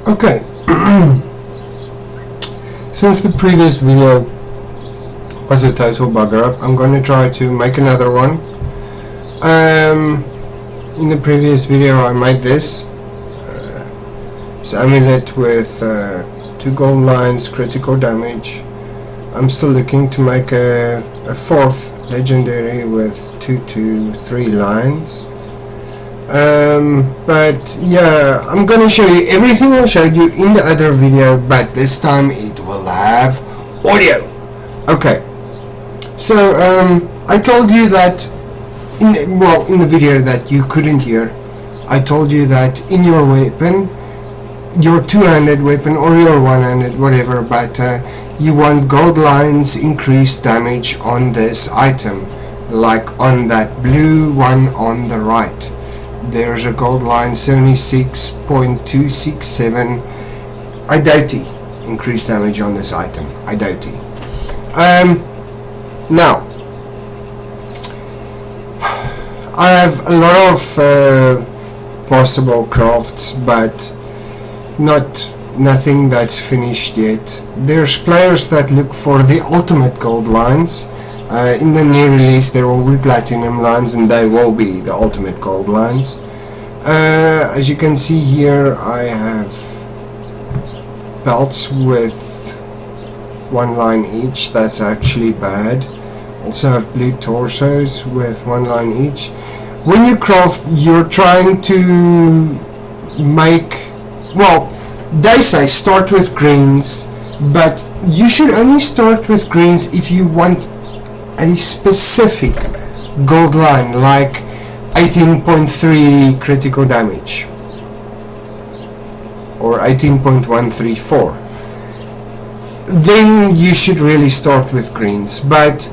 Okay, since the previous video was a total bugger up, I'm going to try to make another one. In the previous video I made this amulet with 2 gold lines, critical damage. I'm still looking to make a 4th legendary with 2 to 3 lines. But yeah, I'm gonna show you everything I showed you in the other video, but this time it will have audio. Okay, so I told you that in the video that you couldn't hear, I told you that in your weapon, your two-handed weapon or your one-handed, whatever, but you want gold lines increased damage on this item, like on that blue one on the right. There's a gold line 76.267. I doubt it. Increased damage on this item. I doubt it. Now, I have a lot of possible crafts, but nothing that's finished yet. There's players that look for the ultimate gold lines. In the new release there will be platinum lines, and they will be the ultimate gold lines. As you can see here, I have belts with 1 line each. That's actually bad. Also have blue torsos with 1 line each. When you craft, you're trying to make, well, they say start with greens, but you should only start with greens if you want a specific gold line, like 18.3 critical damage or 18.134. Then you should really start with greens. But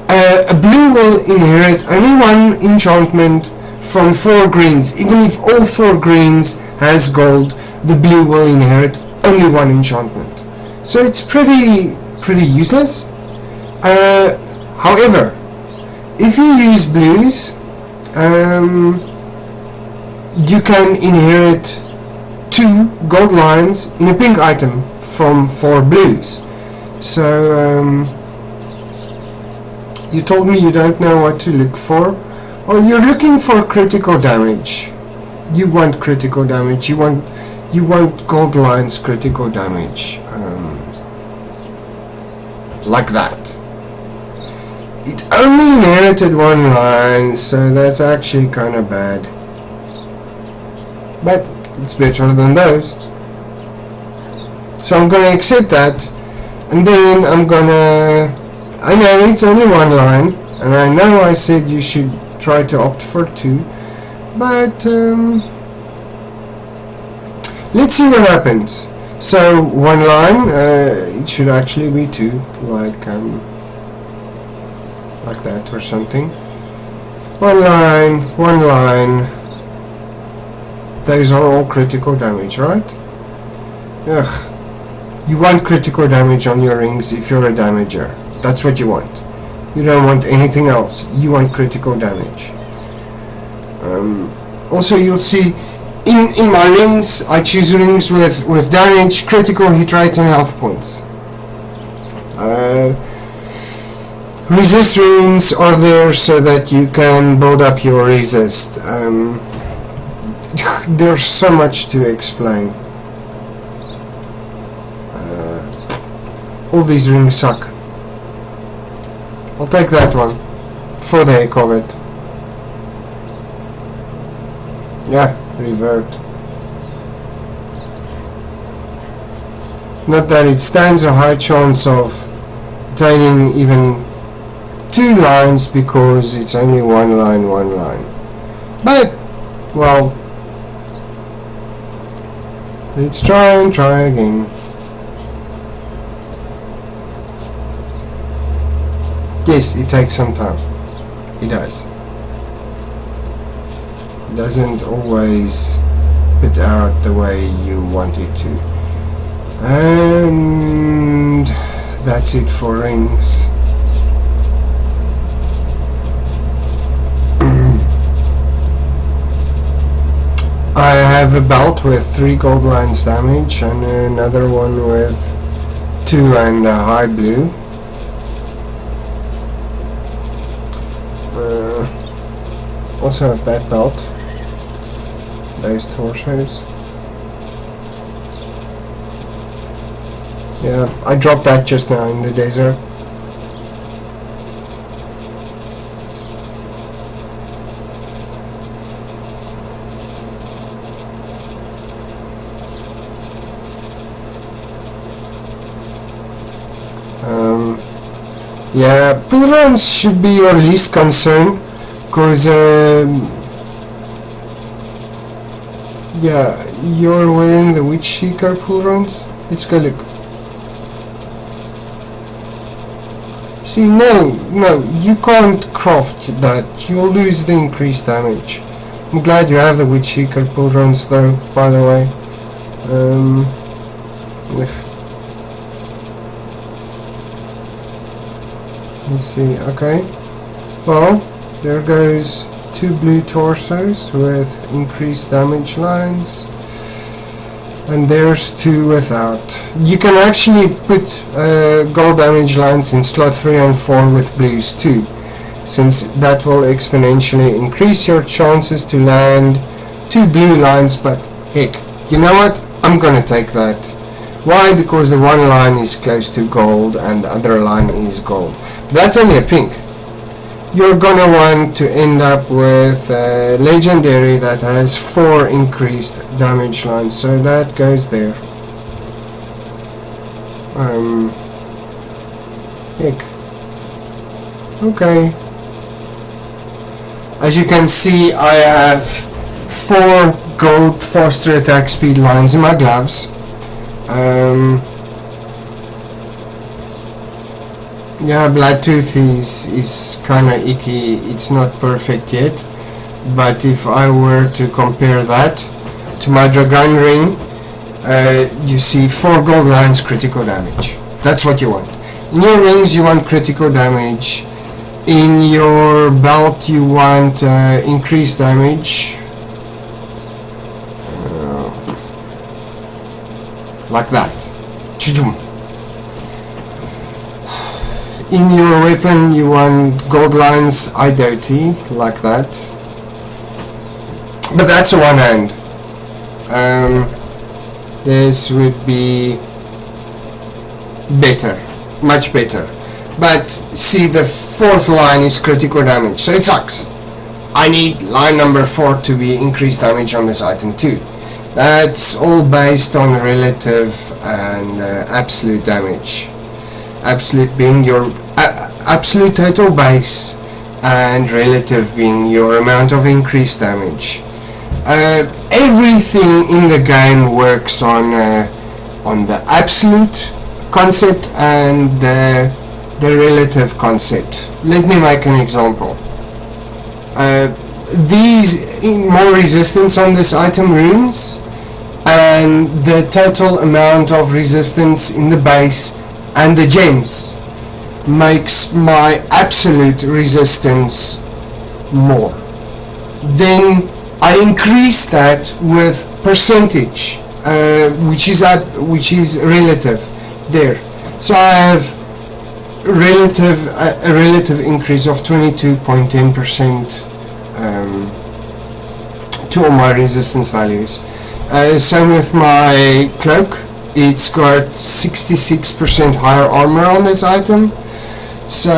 a blue will inherit only 1 enchantment from 4 greens. Even if all 4 greens has gold, the blue will inherit only 1 enchantment. So it's pretty useless. However, if you use blues, you can inherit 2 gold lines in a pink item from 4 blues. So you told me you don't know what to look for. Well, you're looking for critical damage. You want critical damage. You want gold lines critical damage, like that. It only inherited 1 line, so that's actually kind of bad. But it's better than those. So I'm gonna accept that, and then I know it's only 1 line, and I know I said you should try to opt for 2, but let's see what happens. So 1 line, it should actually be 2, like that or something. 1 line, 1 line. Those are all critical damage, right? Ugh. You want critical damage on your rings if you're a damager. That's what you want. You don't want anything else. You want critical damage. Also, you'll see in my rings, I choose rings with damage, critical hit rate, and health points. Resist rings are there so that you can build up your resist. There's so much to explain. All these rings suck. I'll take that one for the heck of it. Yeah, revert. Not that it stands a high chance of attaining even 2 lines, because it's only 1 line, 1 line. But, well, let's try again. Yes, it takes some time. It does. It doesn't always put out the way you want it to. And that's it for rings. I have a belt with 3 gold lines damage and another one with 2 and a high blue. Also have that belt, those torsos. Yeah, I dropped that just now in the desert. Yeah, pull runs should be your least concern, because yeah, you're wearing the Witch Seeker pull runs. It's gonna look. See, no, you can't craft that. You'll lose the increased damage. I'm glad you have the Witch Seeker pull runs though, by the way. Let's see, okay. Well, there goes 2 blue torsos with increased damage lines. And there's 2 without. You can actually put gold damage lines in slot 3 and 4 with blues too, since that will exponentially increase your chances to land 2 blue lines. But heck, you know what? I'm gonna take that. Why? Because the one line is close to gold and the other line is gold. But that's only a pink. You're gonna want to end up with a legendary that has 4 increased damage lines, so that goes there. Heck. Okay. As you can see, I have 4 gold faster attack speed lines in my gloves. Yeah, Bloodtooth is kinda icky. It's not perfect yet, but if I were to compare that to my Dragon Ring, you see 4 gold lines critical damage. That's what you want. In your rings you want critical damage. In your belt you want increased damage. Like that. In your weapon you want gold lines Idoti, like that. But that's a one hand. This would be better, much better. But see, the 4th line is critical damage, so it sucks. I need line number 4 to be increased damage on this item too. That's all based on relative and absolute damage. Absolute being your absolute total base, and relative being your amount of increased damage. Everything in the game works on the absolute concept and the relative concept. Let me make an example. These more resistance on this item runes, and the total amount of resistance in the base and the gems makes my absolute resistance more. Then I increase that with percentage, which is relative there. So I have a relative increase of 22.10% to all my resistance values. Same with my cloak. It's got 66% higher armor on this item. So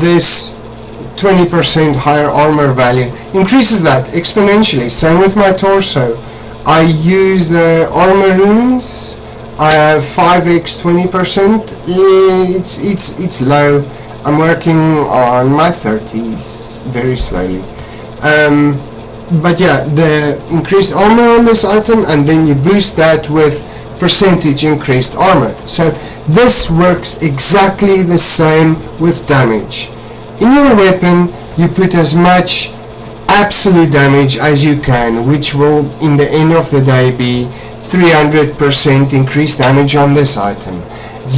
this 20% higher armor value increases that exponentially. Same with my torso. I use the armor runes. I have 5x 20%. It's low. I'm working on my 30s very slowly. But yeah, the increased armor on this item, and then you boost that with percentage increased armor. So this works exactly the same with damage. In your weapon you put as much absolute damage as you can, which will in the end of the day be 300% increased damage on this item.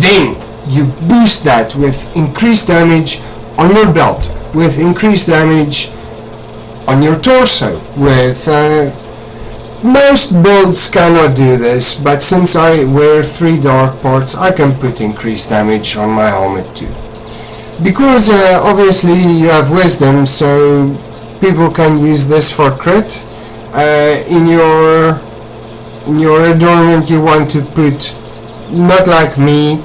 Then you boost that with increased damage on your belt, with increased damage on your torso, with Most builds cannot do this, but since I wear 3 dark parts, I can put increased damage on my helmet too. Because obviously you have wisdom, so people can use this for crit. In your adornment you want to put, not like me,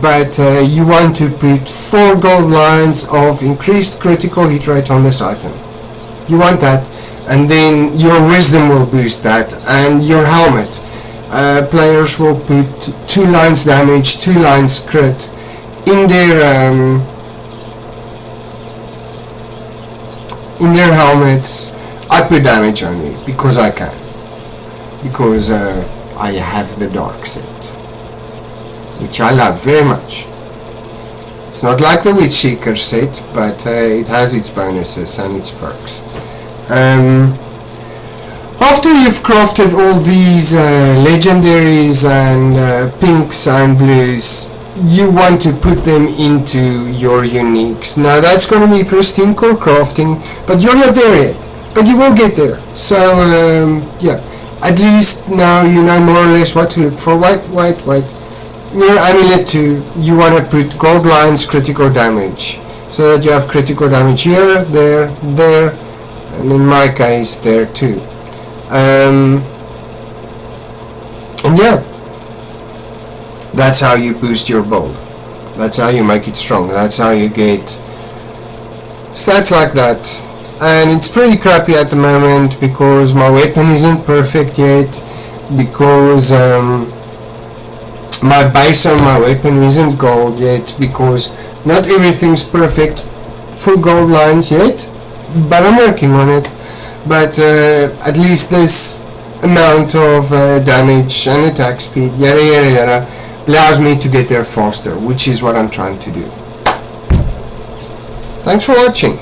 but you want to put 4 gold lines of increased critical hit rate on this item. You want that, and then your wisdom will boost that, and your helmet. Players will put 2 lines damage, 2 lines crit in their helmets. I put damage only because I can, because I have the dark set, which I love very much. It's not like the Witch Seeker set, but it has its bonuses and its perks. After you've crafted all these legendaries and pinks and blues, you want to put them into your uniques. Now that's going to be pristine core crafting, but you're not there yet, but you will get there. So yeah, at least now you know more or less what to look for. Wait. Near amulet 2, you want to put gold lines critical damage, so that you have critical damage here, there, and in my case there too. And yeah, that's how you boost your build. That's how you make it strong. That's how you get stats like that. And it's pretty crappy at the moment because my weapon isn't perfect yet, because my base on my weapon isn't gold yet, because not everything's perfect full gold lines yet, but I'm working on it. But at least this amount of damage and attack speed, yada, allows me to get there faster, which is what I'm trying to do. Thanks for watching.